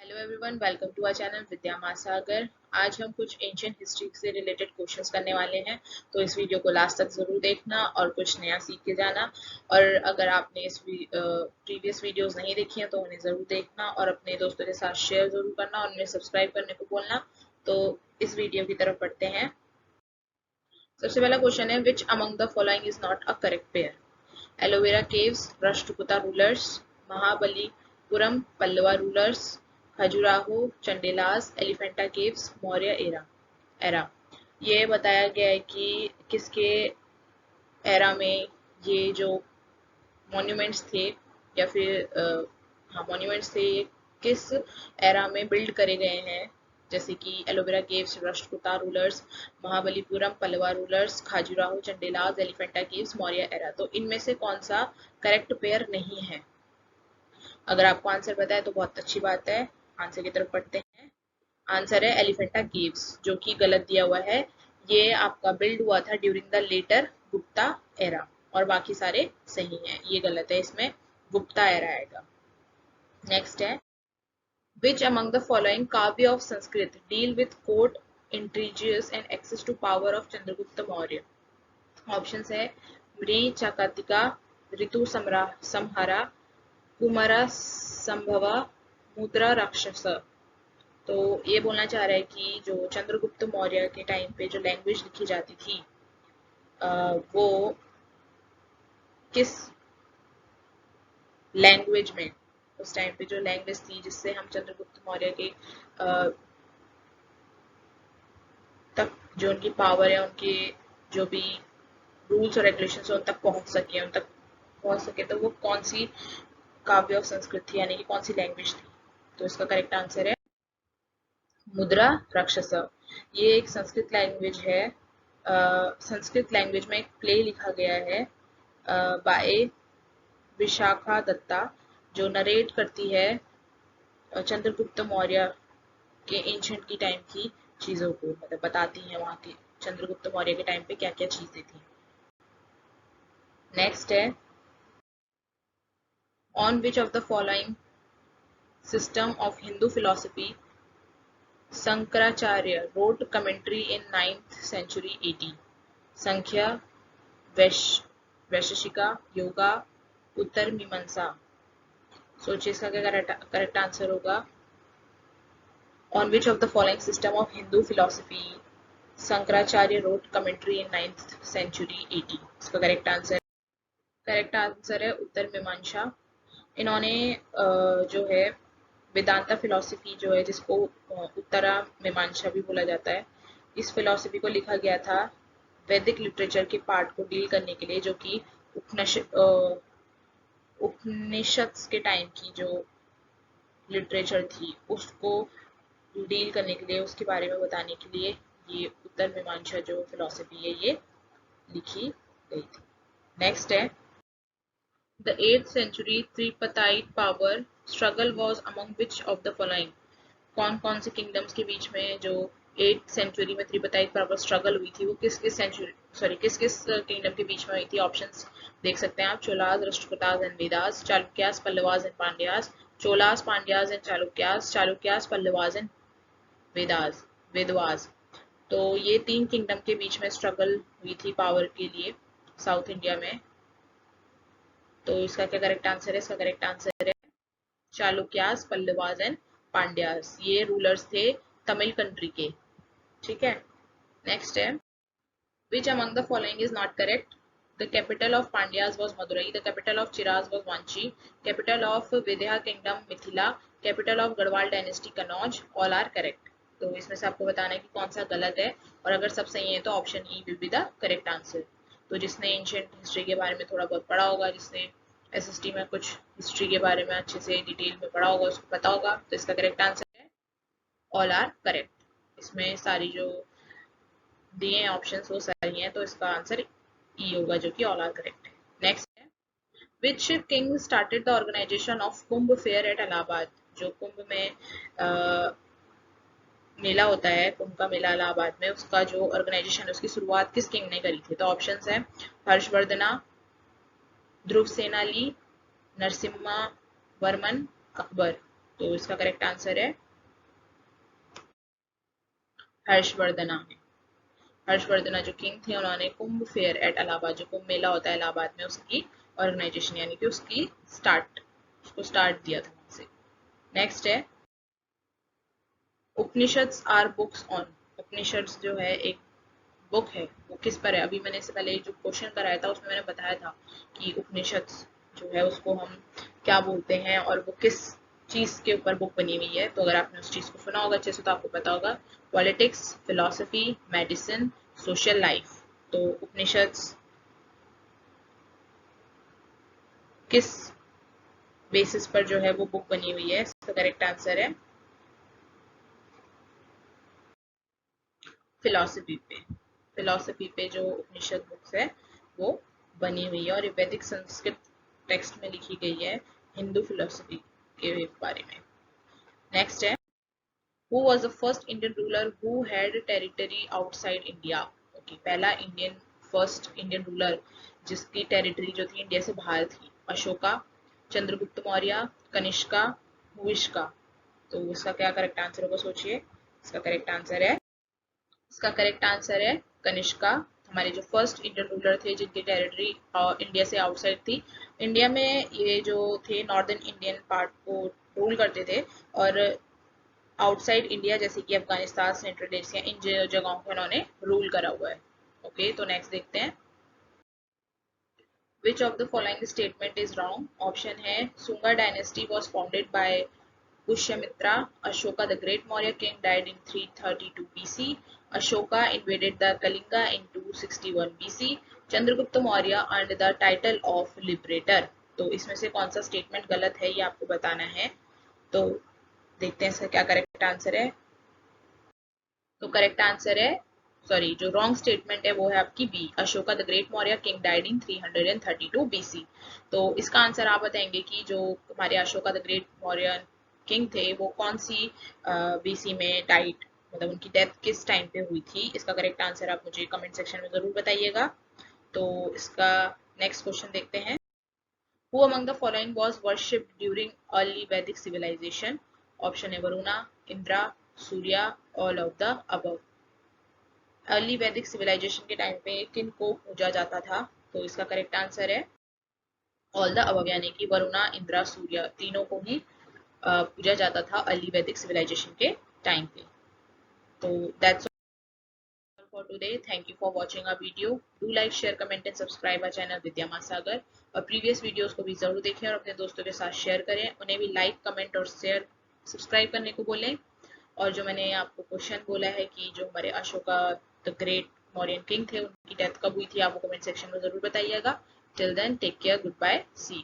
Hello everyone, welcome to our channel Vidya Mahasagar. आज हम कुछ एंशियंट हिस्ट्री से रिलेटेड क्वेश्चंस करने वाले हैं, तो इस वीडियो को लास्ट तक जरूर देखना और कुछ नया सीख के जाना। और अगर आपने इस प्रीवियस वीडियोस नहीं देखी हैं तो उन्हें जरूर देखना और अपने दोस्तों के साथ शेयर जरूर करना और उन्हें सब्सक्राइब करने को बोलना। तो इस वीडियो की तरफ बढ़ते हैं। सबसे पहला क्वेश्चन है, which among the following is not a correct pair? Aloe vera caves, Rashtrakuta rulers, Mahabalipuram Pallava rulers, Khajuraho Chandelas, Elephanta caves, Maurya era. ये बताया गया है कि किसके एरा में ये जो मॉन्यूमेंट्स थे या फिर हाँ मॉन्यूमेंट्स थे, ये किस एरा में बिल्ड करे गए हैं। जैसे कि Ellora caves, Rashtrakuta rulers, Mahabalipuram Pallava rulers, Khajuraho Chandelas, Elephanta caves, Maurya era. तो इनमें से कौन सा करेक्ट पेयर नहीं है? अगर आपको आंसर पता है तो बहुत अच्छी बात है। आंसर की तरफ बढ़ते हैं। आंसर है एलिफेंटा केव्स, जो कि गलत दिया हुआ है। ये आपका बिल्ड हुआ था during the later Gupta era, और बाकी सारे सही हैं। ये गलत है, इसमें गुप्ता एरा आएगा। नेक्स्ट है, which among the following काव्य of Sanskrit deal with court intrigues and access to power of Chandragupta Maurya? Options है मृ चाकातिका, ऋतु संहारा, कुमारा संभवा, मुद्रा राक्षस। तो ये बोलना चाह रहा है कि जो चंद्रगुप्त मौर्य के टाइम पे जो लैंग्वेज लिखी जाती थी, वो किस लैंग्वेज में, उस टाइम पे जो लैंग्वेज थी जिससे हम चंद्रगुप्त मौर्य के तक जो उनकी पावर है, उनके जो भी रूल्स और रेगुलेशंस उन तक पहुंच सके, तो वो कौन सी काव्य ऑफ संस्कृत थी, यानी कि कौन सी लैंग्वेज थी? तो इसका करेक्ट आंसर है मुद्रा राक्षस। ये एक संस्कृत लैंग्वेज है। संस्कृत लैंग्वेज में एक प्ले लिखा गया है बाय विशाखा दत्ता, जो नरेट करती है चंद्रगुप्त मौर्य के एंशिएंट की टाइम की चीजों को, मतलब बताती है वहां के चंद्रगुप्त मौर्य के टाइम पे क्या क्या चीजें थी। नेक्स्ट है, on which of the following system of Hindu philosophy Shankaracharya wrote commentary in 9th century AD? संख्या, वैशेषिका, योगा, उत्तर मीमांसा। सोचिए इसका क्या करेक्ट आंसर होगा। On which of the following system of Hindu philosophy Shankaracharya wrote commentary in 9th century AD? इसका correct answer है उत्तर मीमांसा। इन्होंने जो है वेदांता फिलॉसफी जो है, जिसको उत्तरा मीमांसा भी बोला जाता है, इस फिलॉसफी को लिखा गया था वैदिक लिटरेचर के पार्ट को डील करने के लिए, जो कि उपनिषद के टाइम की जो लिटरेचर थी उसको डील करने के लिए, उसके बारे में बताने के लिए ये उत्तर मीमांसा जो फिलॉसफी है ये लिखी गई थी। नेक्स्ट है, The 8th century Tripartite power struggle was among which of the following? कौन कौन से किंगडम्स के बीच में जो 8th सेंचुरी में त्रिपताइट पावर स्ट्रगल हुई थी, वो किस किस किंगडम के बीच में हुई थी? ऑप्शंस देख सकते हैं आप। Cholas, Rashtrakutas and Vedas, Chalukyas, Pallavas and Pandyas, Cholas, Pandyas and Chalukyas, Chalukyas, Pallavas and वेदवास। तो ये तीन किंगडम के बीच में स्ट्रगल हुई थी पावर के लिए साउथ इंडिया में। तो इसका क्या करेक्ट आंसर है? इसका करेक्ट आंसर है चालुक्यास, पल्लवास एंड पांड्यास। ये रूलर्स थे तमिल कंट्री के। ठीक है। नेक्स्ट है, which among the following is not correct? The capital of Pandyas was Madurai, the capital of Cheras was Vanchi, capital of Vindhya kingdom Mithila, capital of Garhwal dynasty Kannauj. All are correct. तो इसमें से आपको बताना है कि कौन सा गलत है, और अगर सब सही है तो option E will be the correct answer. तो जिसने एंशिएंट हिस्ट्री के बारे में थोड़ा बहुत पढ़ा होगा, जिसने एसएसटी में कुछ हिस्ट्री के बारे में अच्छे से डिटेल में पढ़ा होगा, उसको पता होगा। तो इसका करेक्ट आंसर है ऑल आर करेक्ट। इसमें सारी जो दिए हैं ऑप्शंस वो सही हैं, तो इसका आंसर ई होगा, जो कि ऑल आर करेक्ट है। नेक्स्ट है, which king started the organisation of Kumbh fair at Allahabad? जो कुंभ में मेला होता है, कुंभ का मेला इलाहाबाद में, उसका जो ऑर्गेनाइजेशन है उसकी शुरुआत किस किंग ने करी थी? तो ऑप्शंस है हर्षवर्धना, ध्रुव सेनाली, नरसिम्हा वर्मन, अकबर। तो इसका करेक्ट आंसर है हर्षवर्धना है। हर्षवर्धना जो किंग थे उन्होंने कुंभ फेयर एट इलाहाबाद, जो कुंभ मेला होता है इलाहाबाद में, उसकी ऑर्गेनाइजेशन यानी कि उसको स्टार्ट दिया था वहां से। नेक्स्ट है Upanishads are books on. Upanishads जो है एक बुक है, वो किस पर है? अभी मैंने इससे पहले जो क्वेश्चन कराया था उसमें मैंने बताया था कि उपनिषद्स जो है उसको हम क्या बोलते हैं और वो किस चीज के ऊपर बुक बनी हुई है। तो अगर आपने उस चीज को सुना होगा अच्छे से तो आपको पता होगा, politics, philosophy, medicine, social life. तो उपनिषद्स किस बेसिस पर जो है वो बुक बनी हुई है? इसका करेक्ट आंसर है फिलोसफी पे। फिलोसफी पे जो उपनिषद बुक्स है वो बनी हुई है और ये वैदिक संस्कृत टेक्स्ट में लिखी गई है हिंदू फिलोसफी के बारे में। नेक्स्ट है who was the first Indian ruler who had territory outside India. Okay, पहला फर्स्ट इंडियन रूलर जिसकी टेरिटरी जो थी इंडिया से बाहर थी। अशोका, चंद्रगुप्त मौर्य, कनिष्का, हुविष्का। तो इसका क्या करेक्ट आंसर होगा सोचिए। इसका करेक्ट आंसर है कनिष्का। हमारे जो फर्स्ट इंडियन रूलर थे जिनकी टेरिटरी इंडिया से आउटसाइड थी। इंडिया में ये जो थे नॉर्दर्न इंडियन पार्ट को रूल करते थे और आउटसाइड इंडिया जैसे कि अफगानिस्तान, सेंट्रल एशिया, इन जगहों को इन्होंने रूल करा हुआ है। ओके, तो नेक्स्ट देखते हैं which of the following statement is wrong. Option है Shunga dynasty was founded by Pushyamitra. Ashoka, the great Maurya king, died in 332 BC. Ashoka invaded the Kalinga in 261 BC. Chandragupta Maurya earned the title of liberator. तो इसमें से कौन सा statement गलत है ये आपको बताना है। तो देखते हैं इसका क्या करेक्ट आंसर है। तो करेक्ट आंसर है, सॉरी, जो रॉन्ग स्टेटमेंट है वो है आपकी B, Ashoka the great Maurya king died in 332 BC. तो इसका आंसर आप बताएंगे कि जो हमारे Ashoka the great Maurya king थे वो कौन सी बीसी में डाइड, मतलब उनकी डेथ किस टाइम पे हुई थी। इसका करेक्ट आंसर आप मुझे कमेंट सेक्शन में जरूर बताइएगा। तो इसका नेक्स्ट क्वेश्चन देखते हैं Who among the following was worshipped during early Vedic civilization? Option है Varuna, Indra, Surya, all of the above. Early Vedic civilization के टाइम पे किन को पूजा जाता था? तो इसका करेक्ट आंसर है ऑल द अबव, यानी कि वरुणा, इंद्रा, सूर्य तीनों को ही पूजा जाता था अर्ली वैदिक सिविलाइजेशन के टाइम पे। तो that's all for today. Thank you for watching our video. Do like, share, comment and subscribe our channel Vidya Mahasagar. और प्रीवियस वीडियोस को भी जरूर देखें और अपने दोस्तों के साथ शेयर करें। उन्हें भी लाइक, कमेंट और शेयर सब्सक्राइब करने को बोलें। और जो मैंने आपको क्वेश्चन बोला है कि जो हमारे Ashoka the great Mauryan king थे उनकी डेथ कब हुई थी, आप कमेंट सेक्शन में जरूर बताइएगा। Till then take care, goodbye, see you.